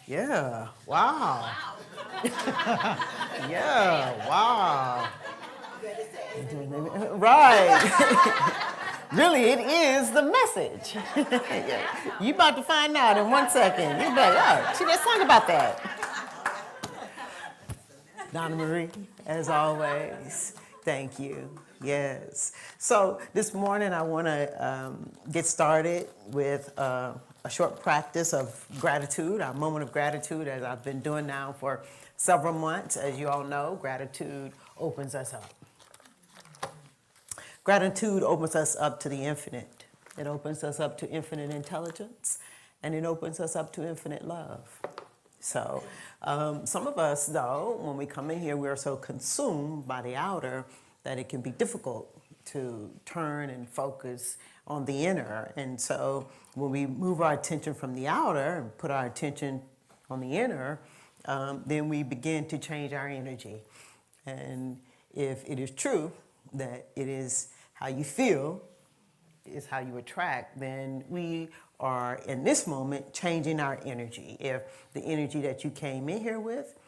Yeah, wow. Yeah, wow. Right. Really, it is the message. Yeah. You about to find out in 1 second. You better, oh, see, let's talk about that. Donna Marie, as always, thank you. Yes. So this morning I want to get started with a short practice of gratitude, our moment of gratitude, as I've been doing now for several months. As you all know, gratitude opens us up. Gratitude opens us up to the infinite. It opens us up to infinite intelligence, and it opens us up to infinite love. So some of us, though, when we come in here, we're so consumed by the outer that it can be difficult to turn and focus on the inner. And so when we move our attention from the outer and put our attention on the inner, then we begin to change our energy. And if it is true that it is how you feel is how you attract, then we are in this moment changing our energy. If the energy that you came in here with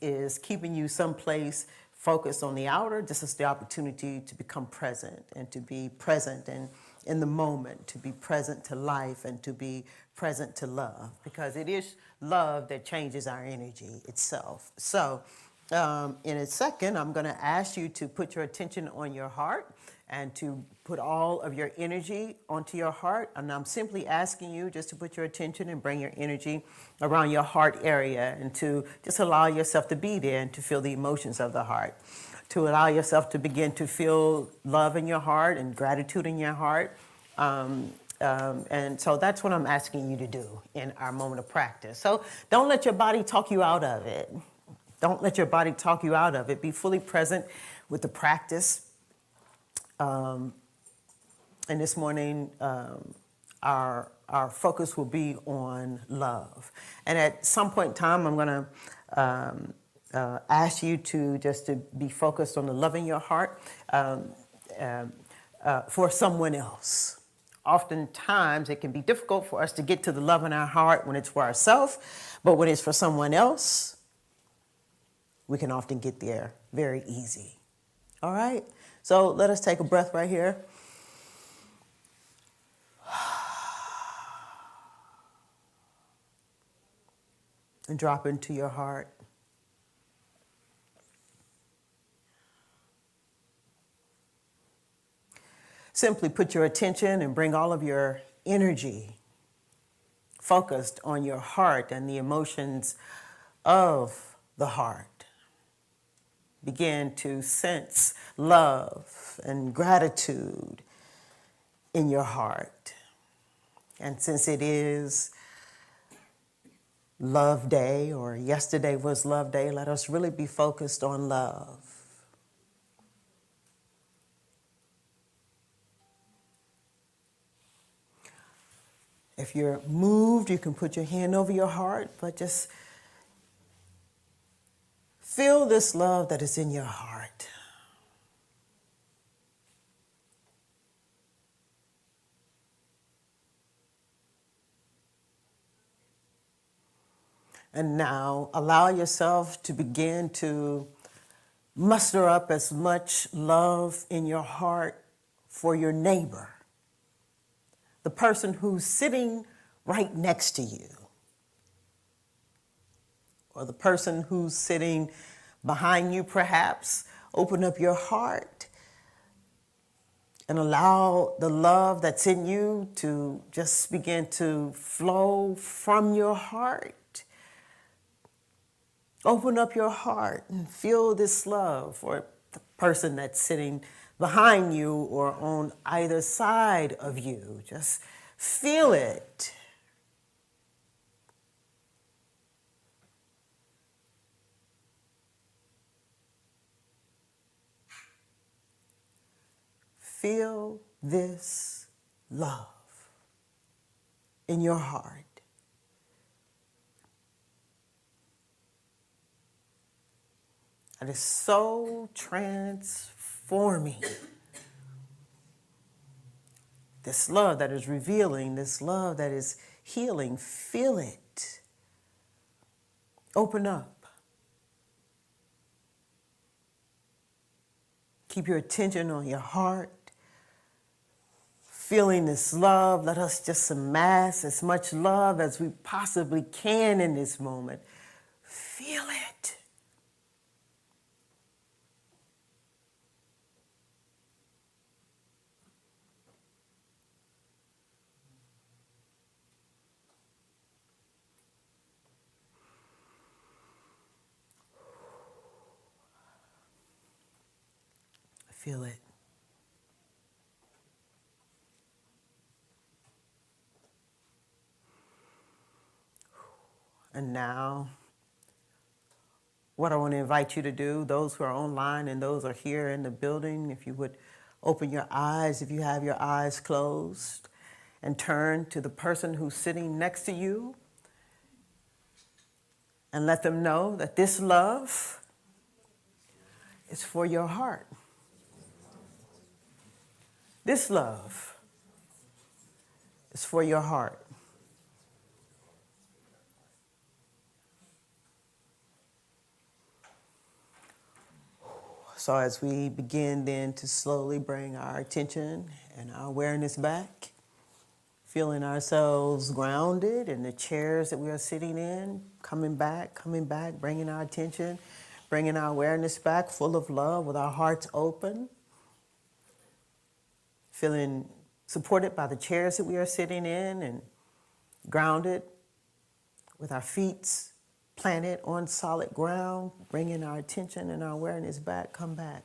is keeping you someplace focused on the outer, this is the opportunity to become present and to be present and in the moment, to be present to life and to be present to love, because it is love that changes our energy itself. So in a second, I'm going to ask you to put your attention on your heart and to put all of your energy onto your heart. And I'm simply asking you just to put your attention and bring your energy around your heart area and to just allow yourself to be there and to feel the emotions of the heart, to allow yourself to begin to feel love in your heart and gratitude in your heart. And so that's what I'm asking you to do in our moment of practice. So don't let your body talk you out of it. Don't let your body talk you out of it. Be fully present with the practice. And this morning, our focus will be on love. And at some point in time, I'm going to ask you to just to be focused on the love in your heart for someone else. Oftentimes, it can be difficult for us to get to the love in our heart when it's for ourselves, but when it's for someone else, we can often get there very easy. All right? So let us take a breath right here. And drop into your heart. Simply put your attention and bring all of your energy focused on your heart and the emotions of the heart. Begin to sense love and gratitude in your heart. And since it is Love Day, or yesterday was Love Day, let us really be focused on love. If you're moved, you can put your hand over your heart, but just feel this love that is in your heart. And now allow yourself to begin to muster up as much love in your heart for your neighbor, the person who's sitting right next to you, or the person who's sitting behind you perhaps. Open up your heart and allow the love that's in you to just begin to flow from your heart. Open up your heart and feel this love for the person that's sitting behind you or on either side of you. Just feel it. Feel this love in your heart. It is so transforming. this love that is revealing, this love that is healing. Feel it. Open up. Keep your attention on your heart. Feeling this love, let us just amass as much love as we possibly can in this moment. Feel it. Feel it. And now, what I want to invite you to do, those who are online and those who are here in the building, if you would open your eyes, if you have your eyes closed, and turn to the person who's sitting next to you and let them know that this love is for your heart. This love is for your heart. So as we begin then to slowly bring our attention and our awareness back, feeling ourselves grounded in the chairs that we are sitting in, coming back, bringing our attention, bringing our awareness back, full of love, with our hearts open, feeling supported by the chairs that we are sitting in and grounded with our feet planted on solid ground, bringing our attention and our awareness back, come back.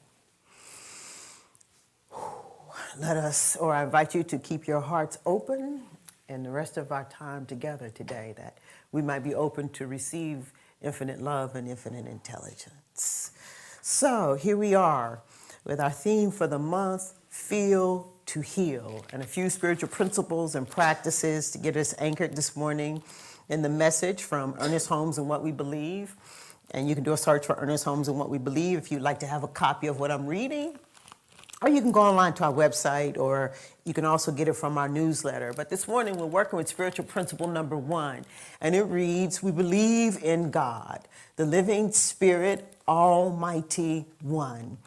Let us, or I invite you to keep your hearts open and the rest of our time together today, that we might be open to receive infinite love and infinite intelligence. So here we are with our theme for the month, Feel to Heal, and a few spiritual principles and practices to get us anchored this morning in the message from Ernest Holmes and What We Believe. And you can do a search for Ernest Holmes and What We Believe if you'd like to have a copy of what I'm reading. Or you can go online to our website, or you can also get it from our newsletter. But this morning we're working with spiritual principle number 1. And it reads, we believe in God, the living spirit, almighty one,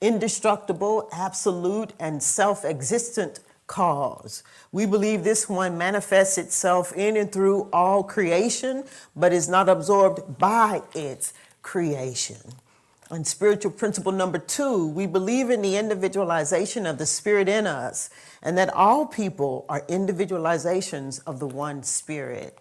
indestructible, absolute, and self-existent cause. We believe this one manifests itself in and through all creation, but is not absorbed by its creation. And spiritual principle number 2, we believe in the individualization of the spirit in us, and that all people are individualizations of the one spirit.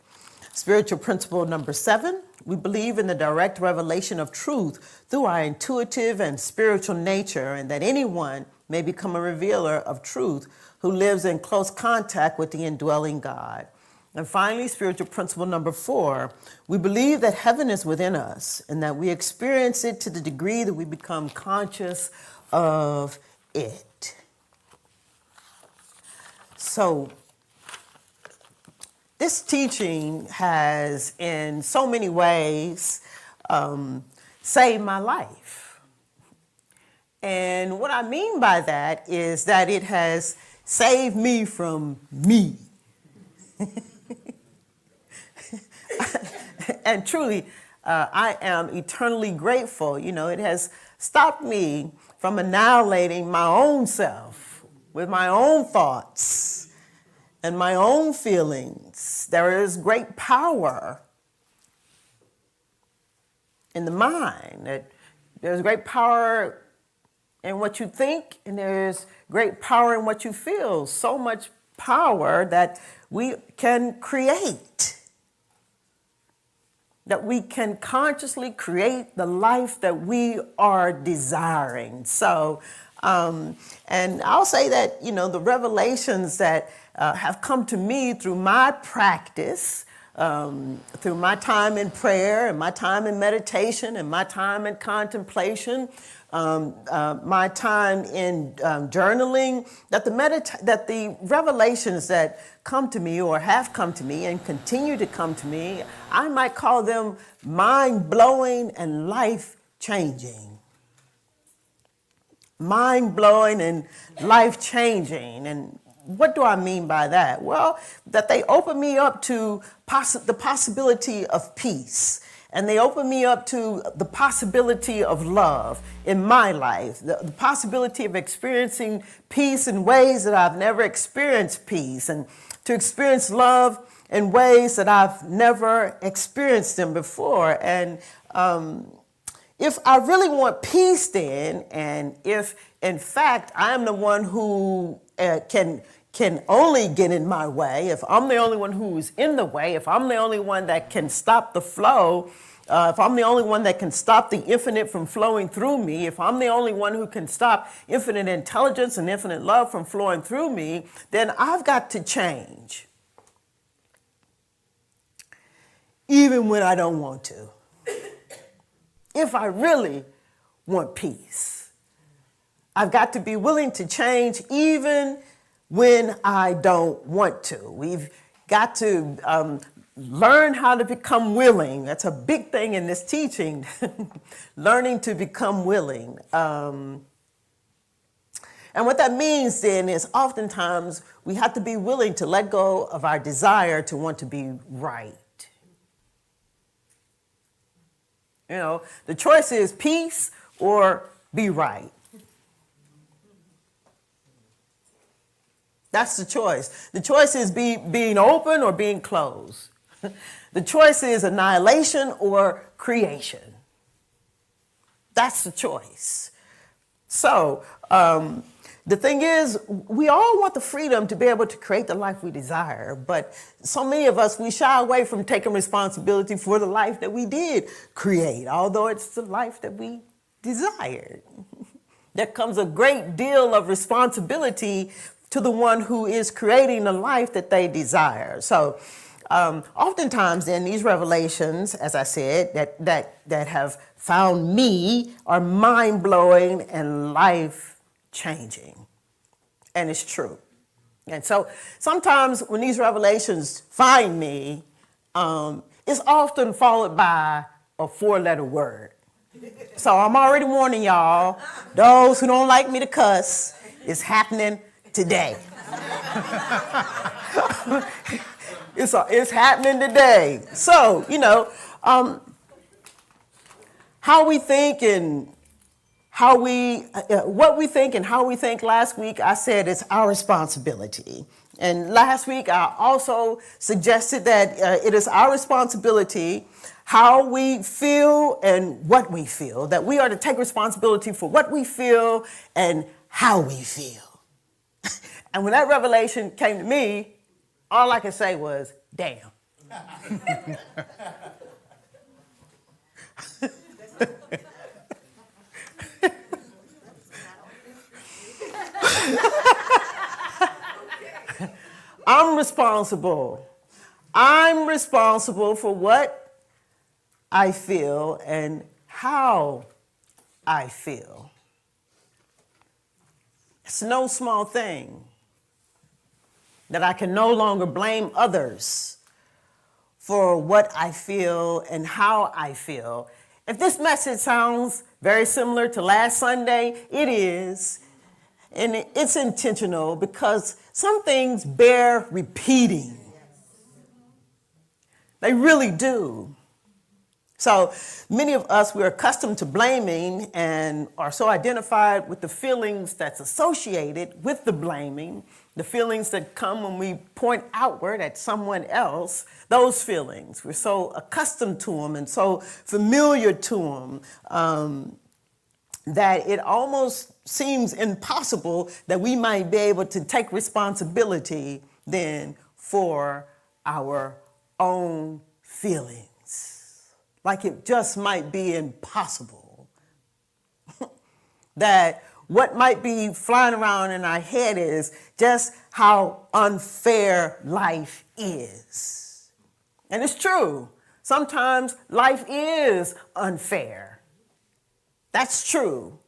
Spiritual principle number 7, we believe in the direct revelation of truth through our intuitive and spiritual nature, and that anyone may become a revealer of truth who lives in close contact with the indwelling God. And finally, spiritual principle number 4, we believe that heaven is within us and that we experience it to the degree that we become conscious of it. So, this teaching has, in so many ways, saved my life. And what I mean by that is that it has saved me from me. And truly, I am eternally grateful. You know, it has stopped me from annihilating my own self with my own thoughts and my own feelings. There is great power in the mind. There's great power in what you think, and there's great power in what you feel. So much power that we can create, that we can consciously create the life that we are desiring. So, and I'll say that, you know, the revelations that have come to me through my practice, through my time in prayer and my time in meditation and my time in contemplation, my time in journaling, that the revelations that come to me or have come to me and continue to come to me, I might call them mind-blowing and life-changing. Mind-blowing and life-changing. And what do I mean by that? Well, that they open me up to the possibility of peace. And they open me up to the possibility of love in my life, the possibility of experiencing peace in ways that I've never experienced peace, and to experience love in ways that I've never experienced them before. And if I really want peace then, and if in fact I'm the one who can only get in my way, if I'm the only one who's in the way, if I'm the only one that can stop the flow, if I'm the only one that can stop the infinite from flowing through me, if I'm the only one who can stop infinite intelligence and infinite love from flowing through me, then I've got to change. Even when I don't want to. If I really want peace, I've got to be willing to change even when I don't want to. We've got to learn how to become willing. That's a big thing in this teaching, learning to become willing. And what that means then is oftentimes we have to be willing to let go of our desire to want to be right. You know, the choice is peace or be right. That's the choice. The choice is being open or being closed. The choice is annihilation or creation. That's the choice. So, the thing is, we all want the freedom to be able to create the life we desire, but so many of us, we shy away from taking responsibility for the life that we did create, although it's the life that we desired. There comes a great deal of responsibility to the one who is creating the life that they desire. So, oftentimes in these revelations, as I said, that have found me are mind-blowing and life-changing. And it's true. And so sometimes when these revelations find me, it's often followed by a 4-letter word. So I'm already warning y'all, those who don't like me to cuss, it's happening today. It's happening today. So, you know, how we think and what we think and how we think. Last week I said it's our responsibility. And last week I also suggested that it is our responsibility how we feel and what we feel, that we are to take responsibility for what we feel and how we feel. And when that revelation came to me, all I could say was, damn. I'm responsible for what I feel and how I feel. It's no small thing that I can no longer blame others for what I feel and how I feel. If this message sounds very similar to last Sunday, it is. And it's intentional because some things bear repeating. They really do. So many of us, we're accustomed to blaming and are so identified with the feelings that's associated with the blaming, the feelings that come when we point outward at someone else, those feelings. We're so accustomed to them and so familiar to them that it almost seems impossible that we might be able to take responsibility then for our own feelings. Like it just might be impossible. That what might be flying around in our head is just how unfair life is. And it's true. Sometimes life is unfair. That's true.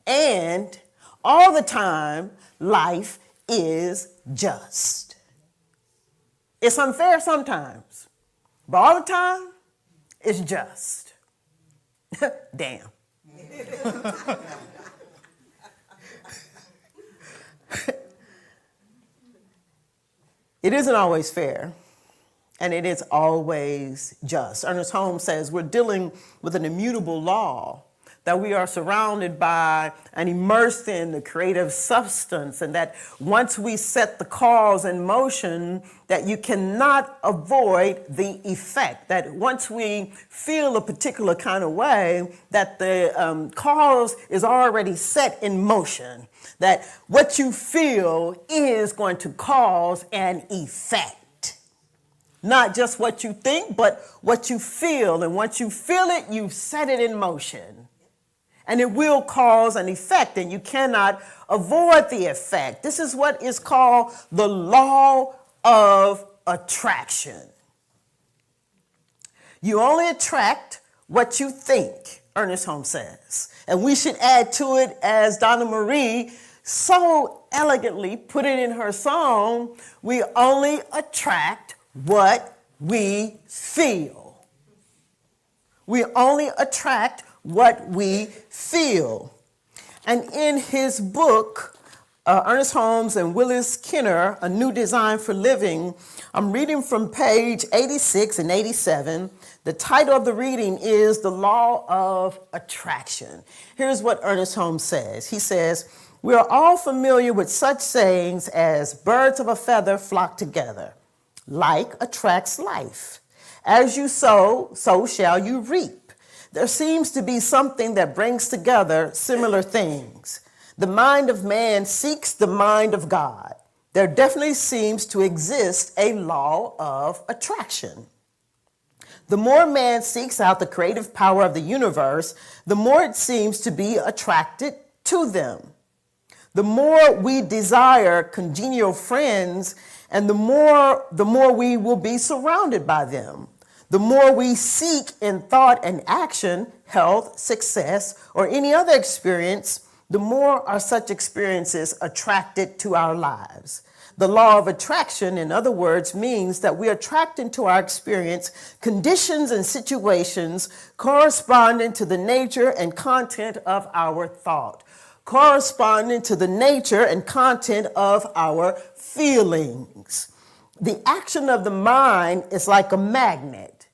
And all the time, life is just. It's unfair sometimes, but all the time, it's just. Damn. It isn't always fair, and it is always just. Ernest Holmes says we're dealing with an immutable law, that we are surrounded by and immersed in the creative substance, and that once we set the cause in motion, that you cannot avoid the effect. That once we feel a particular kind of way, that the cause is already set in motion. That what you feel is going to cause an effect. Not just what you think, but what you feel. And once you feel it, you've set it in motion. And it will cause an effect, and you cannot avoid the effect. This is what is called the law of attraction. You only attract what you think, Ernest Holmes says. And we should add to it, as Donna Marie so elegantly put it in her song, we only attract what we feel. We only attract what we feel. And in his book, Ernest Holmes and Willis Kenner, A New Design for Living, I'm reading from page 86 and 87. The title of the reading is The Law of Attraction. Here's what Ernest Holmes says. He says, we are all familiar with such sayings as birds of a feather flock together. Like attracts life. As you sow, so shall you reap. There seems to be something that brings together similar things. The mind of man seeks the mind of God. There definitely seems to exist a law of attraction. The more man seeks out the creative power of the universe, the more it seems to be attracted to them. The more we desire congenial friends, and the more we will be surrounded by them. The more we seek in thought and action, health, success, or any other experience, the more are such experiences attracted to our lives. The law of attraction, in other words, means that we attract into our experience conditions and situations corresponding to the nature and content of our thought, corresponding to the nature and content of our feelings. The action of the mind is like a magnet,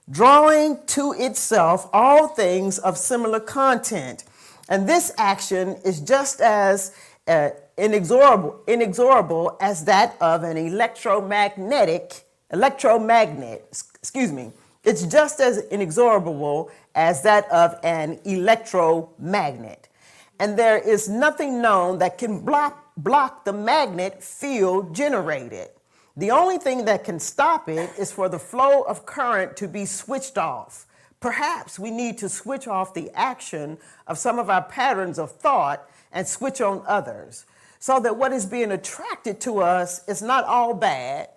drawing to itself all things of similar content. And this action is just as inexorable as that of an electromagnet. It's just as inexorable as that of an electromagnet. And there is nothing known that can block the magnet field generated. The only thing that can stop it is for the flow of current to be switched off. Perhaps we need to switch off the action of some of our patterns of thought and switch on others, so that what is being attracted to us is not all bad,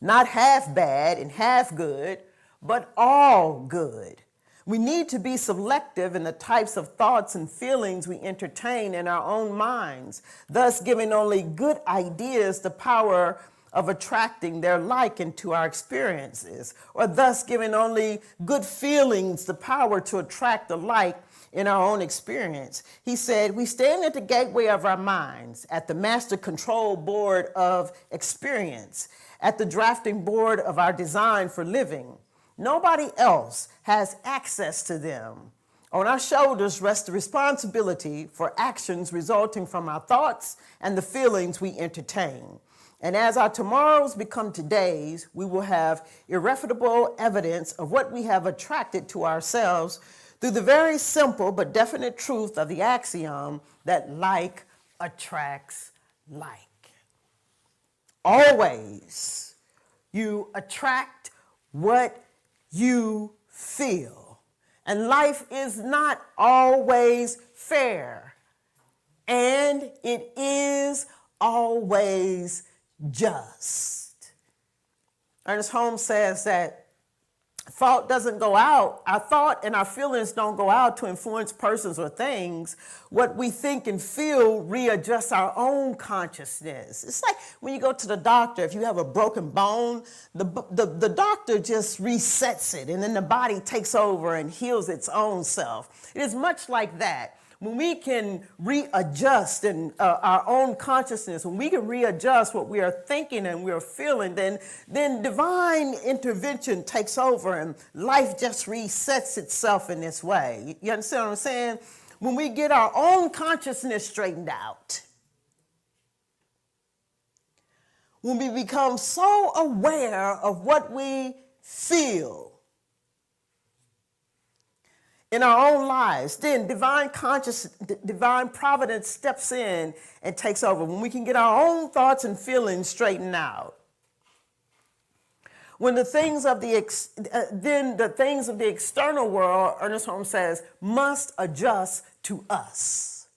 not half bad and half good, but all good. We need to be selective in the types of thoughts and feelings we entertain in our own minds, thus giving only good ideas the power of attracting their like into our experiences, or thus giving only good feelings the power to attract the like in our own experience. He said, we stand at the gateway of our minds, at the master control board of experience, at the drafting board of our design for living. Nobody else has access to them. On our shoulders rests the responsibility for actions resulting from our thoughts and the feelings we entertain. And as our tomorrows become todays, we will have irrefutable evidence of what we have attracted to ourselves through the very simple but definite truth of the axiom that like attracts like. Always, you attract what you feel. And life is not always fair. And it is always just. Ernest Holmes says that thought doesn't go out, our thought and our feelings don't go out to influence persons or things. What we think and feel readjusts our own consciousness. It's like when you go to the doctor, if you have a broken bone, the doctor just resets it, and then the body takes over and heals its own self. It is much like that. when we can readjust in our own consciousness, when we can readjust what we are thinking and we are feeling, then divine intervention takes over and life just resets itself in this way. You understand what I'm saying? When we get our own consciousness straightened out, when we become so aware of what we feel in our own lives, then divine providence steps in and takes over. When we can get our own thoughts and feelings straightened out, when the things of the things of the external world, Ernest Holmes says, must adjust to us.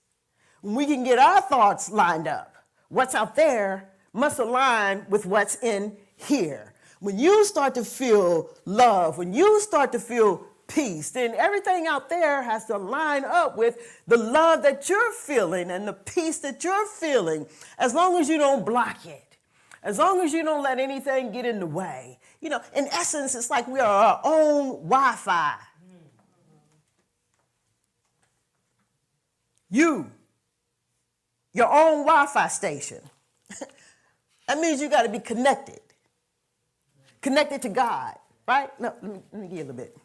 When we can get our thoughts lined up, what's out there must align with what's in here. When you start to feel love, when you start to feel peace, then everything out there has to line up with the love that you're feeling and the peace that you're feeling, as long as you don't block it. As long as you don't let anything get in the way. You know, in essence, it's like we are our own Wi-Fi. Your own Wi-Fi station. That means you got to be connected. Connected to God, right? No, let me give you a little bit.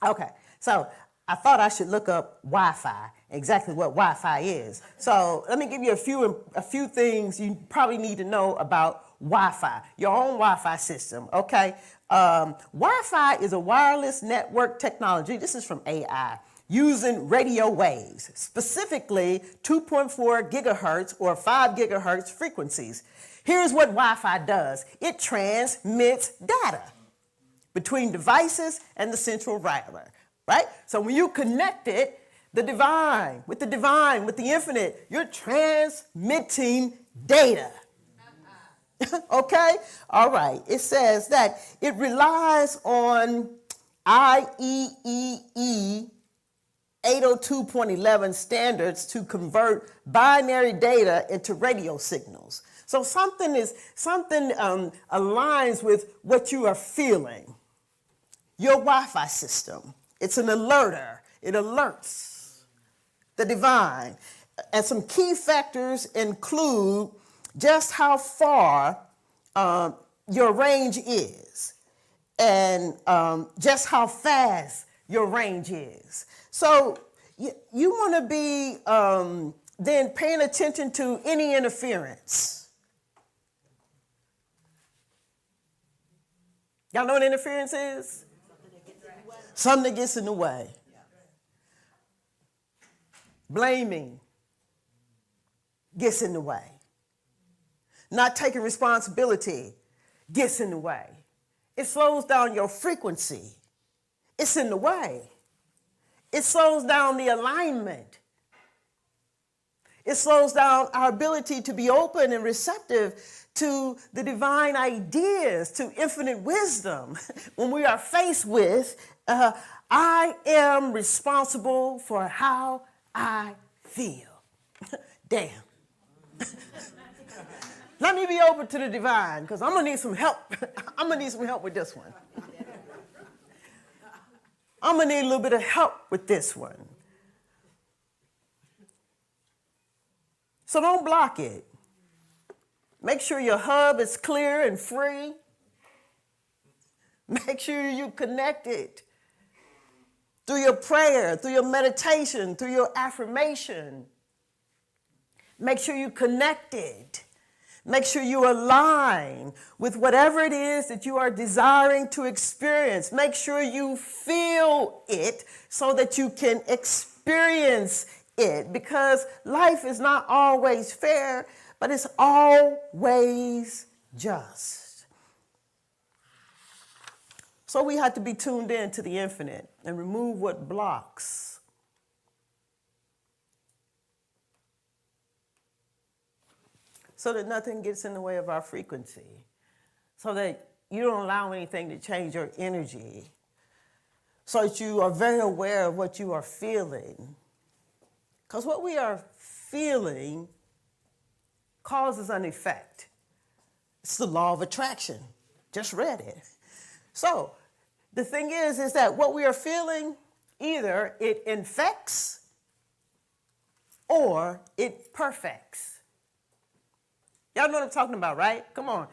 Okay, so I thought I should look up Wi-Fi, exactly what Wi-Fi is. So let me give you a few things you probably need to know about Wi-Fi, your own Wi-Fi system, okay? Wi-Fi is a wireless network technology, this is from AI, using radio waves, specifically 2.4 gigahertz or 5 gigahertz frequencies. Here's what Wi-Fi does. It transmits data between devices and the central router, right? So when you connect it, the divine, with the infinite, you're transmitting data. Okay? All right. It says that it relies on IEEE 802.11 standards to convert binary data into radio signals. So something aligns with what you are feeling. Your Wi-Fi system, it's an alerter. It alerts the divine. And some key factors include just how far your range is and just how fast your range is. So you want to be then paying attention to any interference. Y'all know what interference is? Something that gets in the way. Blaming gets in the way. Not taking responsibility gets in the way. It slows down your frequency. It's in the way. It slows down the alignment. It slows down our ability to be open and receptive to the divine ideas, to infinite wisdom. When we are faced with, I am responsible for how I feel. Damn. Let me be open to the divine, because I'm going to need some help. I'm going to need some help with this one. I'm going to need a little bit of help with this one. So don't block it. Make sure your hub is clear and free. Make sure you connect it through your prayer, through your meditation, through your affirmation. Make sure you connect it. Make sure you align with whatever it is that you are desiring to experience. Make sure you feel it so that you can experience it, because life is not always fair, but it's always just. So we have to be tuned in to the infinite and remove what blocks. So that nothing gets in the way of our frequency. So that you don't allow anything to change your energy. So that you are very aware of what you are feeling. Because what we are feeling causes an effect. It's the law of attraction. Just read it. So the thing is that what we are feeling, either it infects or it perfects. Y'all know what I'm talking about, right? Come on.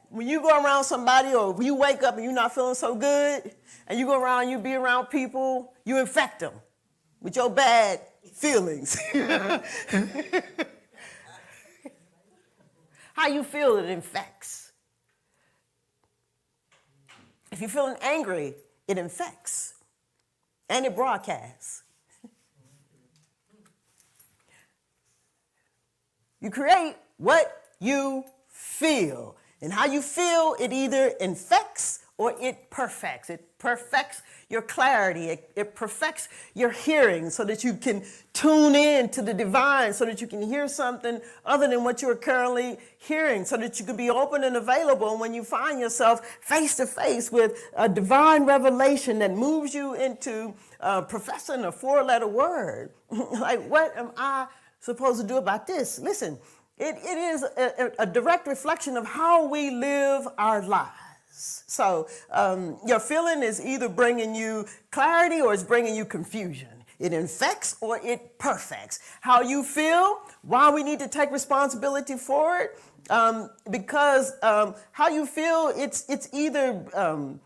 When you go around somebody, or when you wake up and you're not feeling so good, and you go around, you be around people, you infect them with your bad feelings. How you feel, it infects. If you're feeling angry, it infects. And it broadcasts. You create what you feel. And how you feel, it either infects or it perfects. It perfects your clarity. It perfects your hearing so that you can tune in to the divine, so that you can hear something other than what you're currently hearing, so that you can be open and available when you find yourself face to face with a divine revelation that moves you into professing a 4-letter word. Like, what am I supposed to do about this? Listen, it is a direct reflection of how we live our lives. So your feeling is either bringing you clarity or it's bringing you confusion. It infects or it perfects. How you feel, why we need to take responsibility for it, because how you feel, it's either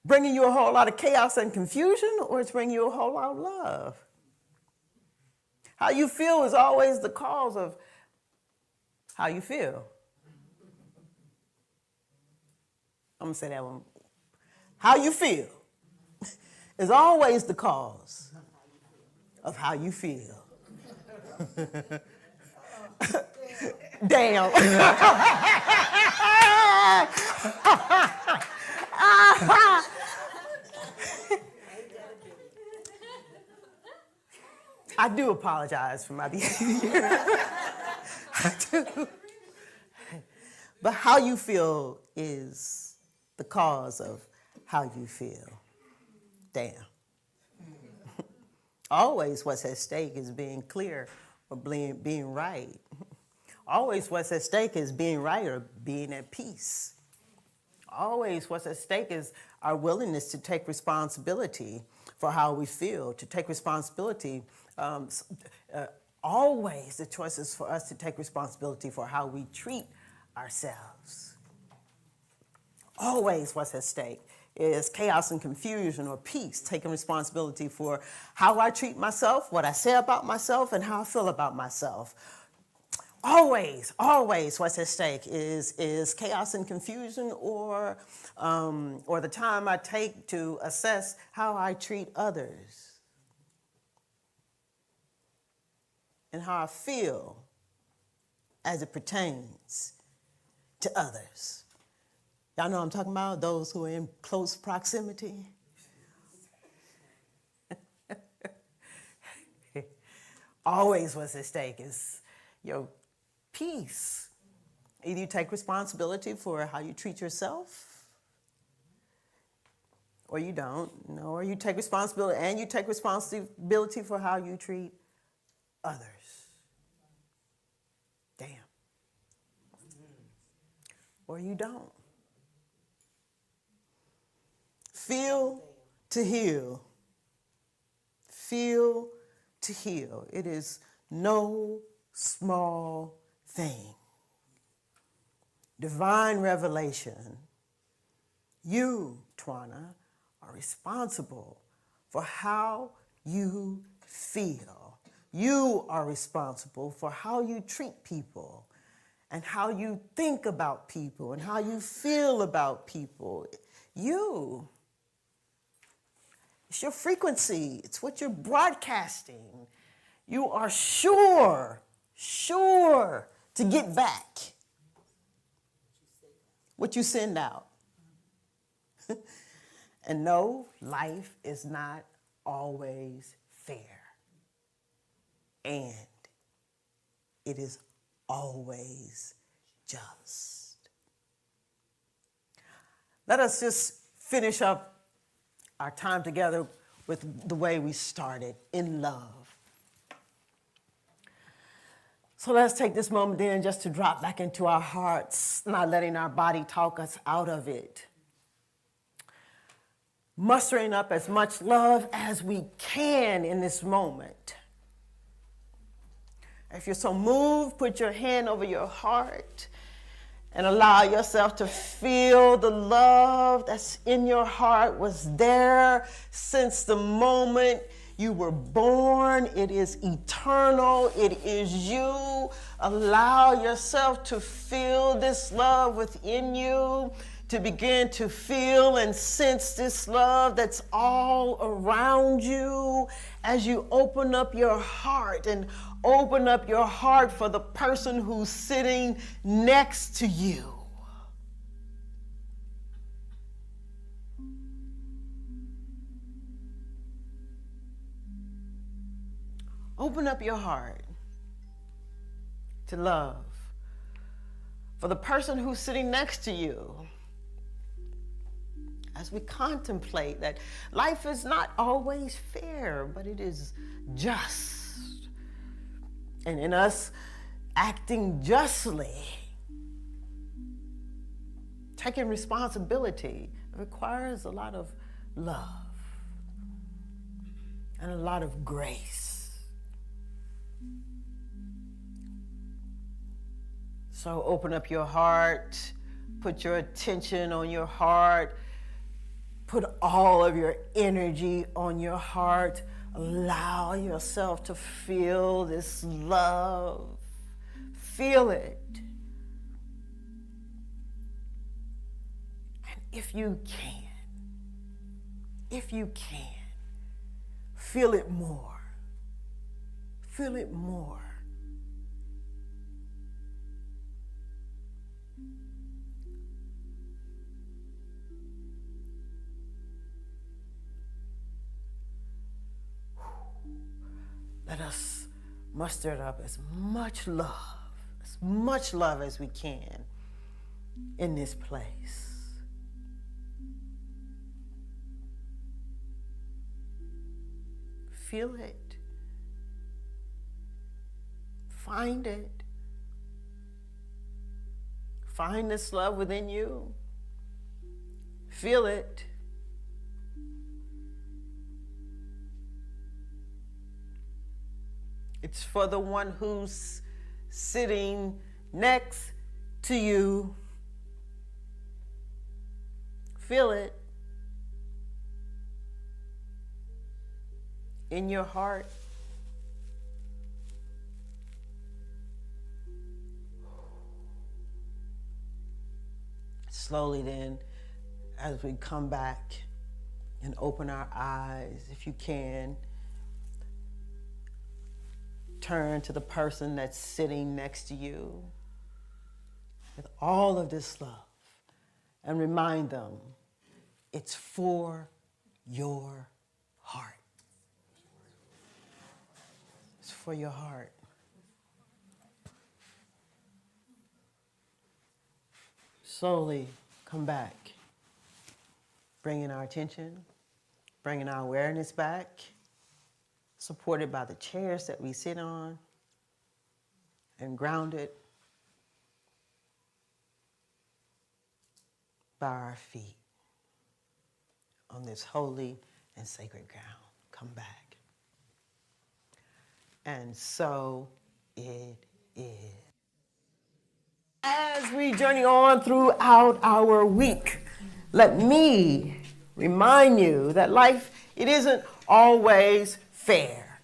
bringing you a whole lot of chaos and confusion, or it's bringing you a whole lot of love. How you feel is always the cause of how you feel. I'm going to say that one. How you feel is always the cause of how you feel. Damn. I do apologize for my behavior. I do. But how you feel is the cause of how you feel. Damn. Always what's at stake is being clear or being right. Always what's at stake is being right or being at peace. Always what's at stake is our willingness to take responsibility for how we feel, to take responsibility. Always the choice is for us to take responsibility for how we treat ourselves. Always what's at stake is chaos and confusion or peace, taking responsibility for how I treat myself, what I say about myself, and how I feel about myself. Always what's at stake is chaos and confusion or the time I take to assess how I treat others and how I feel as it pertains to others. Y'all know what I'm talking about? Those who are in close proximity. Always what's at stake is your peace. Either you take responsibility for how you treat yourself, or you don't. Or you take responsibility and you take responsibility for how you treat others. Damn. Or you don't. Feel to heal. Feel to heal. It is no small thing. Divine revelation. You, Twana, are responsible for how you feel. You are responsible for how you treat people and how you think about people and how you feel about people. You. It's your frequency. It's what you're broadcasting. You are sure to get back what you send out. And no, life is not always fair. And it is always just. Let us just finish up our time together with the way we started, in love. So let's take this moment then just to drop back into our hearts, not letting our body talk us out of it. Mustering up as much love as we can in this moment. If you're so moved, put your hand over your heart and allow yourself to feel the love that's in your heart was there since the moment you were born. It is eternal. It is you. Allow yourself to feel this love within you, to begin to feel and sense this love that's all around you as you open up your heart and open up your heart for the person who's sitting next to you. Open up your heart to love for the person who's sitting next to you. As we contemplate that life is not always fair, but it is just. And in us acting justly, taking responsibility requires a lot of love and a lot of grace. So open up your heart, put your attention on your heart, put all of your energy on your heart. Allow yourself to feel this love. Feel it. And if you can, feel it more. Feel it more. Let us muster up as much love as we can in this place. Feel it. Find it. Find this love within you. Feel it. It's for the one who's sitting next to you. Feel it in your heart. Slowly then, as we come back and open our eyes, if you can, turn to the person that's sitting next to you with all of this love and remind them it's for your heart. It's for your heart. Slowly come back, bringing our attention, bringing our awareness back, supported by the chairs that we sit on, and grounded by our feet on this holy and sacred ground. Come back. And so it is. As we journey on throughout our week, let me remind you that life, it isn't always fair,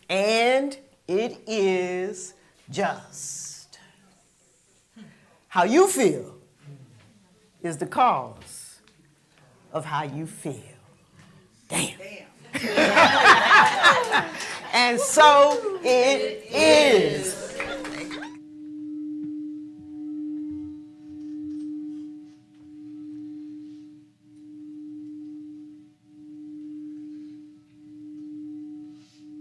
and it is just. How you feel is the cause of how you feel. Damn. And so it is.